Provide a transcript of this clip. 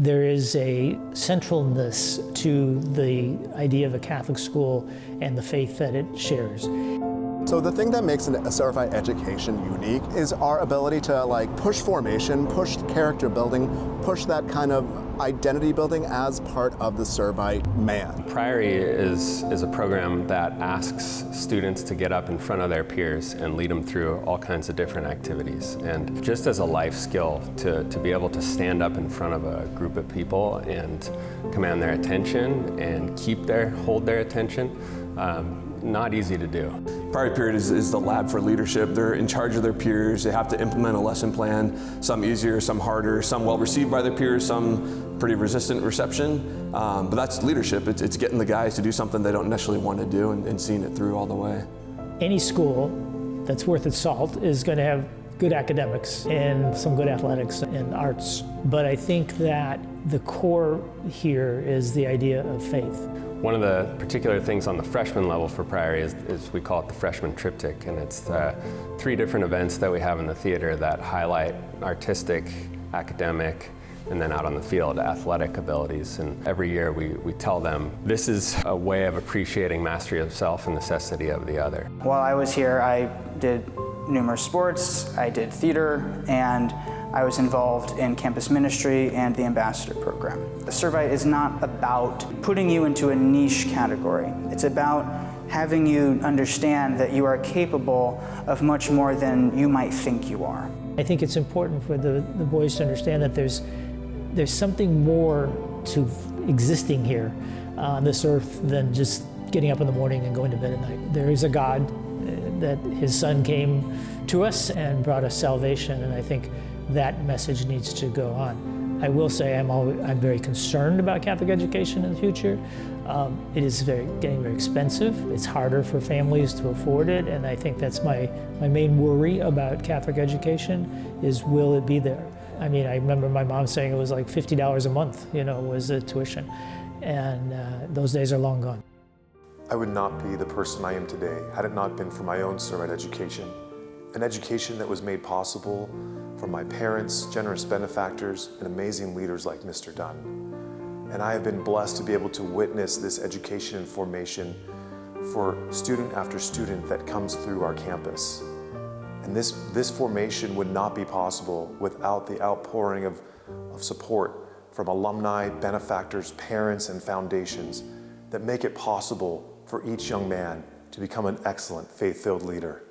There is a centralness to the idea of a Catholic school and the faith that it shares. So the thing that makes a Servite education unique is our ability to push formation, push character building, push that kind of identity building as part of the Servite man. Priory is a program that asks students to get up in front of their peers and lead them through all kinds of different activities. And just as a life skill, to be able to stand up in front of a group of people and command their attention and hold their attention, not easy to do. Priory period is the lab for leadership. They're in charge of their peers. They have to implement a lesson plan, some easier, some harder, some well received by their peers, some pretty resistant reception. But that's leadership. It's getting the guys to do something they don't necessarily want to do and seeing it through all the way. Any school that's worth its salt is going to have good academics and some good athletics and arts. But I think that the core here is the idea of faith. One of the particular things on the freshman level for Priory is we call it the freshman triptych, and it's 3 different events that we have in the theater that highlight artistic, academic, and then out on the field, athletic abilities. And every year we tell them this is a way of appreciating mastery of self and necessity of the other. While I was here, I did numerous sports, I did theater, and I was involved in campus ministry and the ambassador program. The Servite is not about putting you into a niche category. It's about having you understand that you are capable of much more than you might think you are. I think it's important for the boys to understand that there's something more to existing here on this earth than just getting up in the morning and going to bed at night. There is a God, that his son came to us and brought us salvation, and I think that message needs to go on. I will say I'm very concerned about Catholic education in the future. It is getting very expensive. It's harder for families to afford it, and I think that's my main worry about Catholic education is, will it be there? I mean, I remember my mom saying it was like $50 a month, was the tuition, and those days are long gone. I would not be the person I am today had it not been for my own Servite education, an education that was made possible from my parents, generous benefactors, and amazing leaders like Mr. Dunn. And I have been blessed to be able to witness this education and formation for student after student that comes through our campus. And this formation would not be possible without the outpouring of support from alumni, benefactors, parents, and foundations that make it possible for each young man to become an excellent faith-filled leader.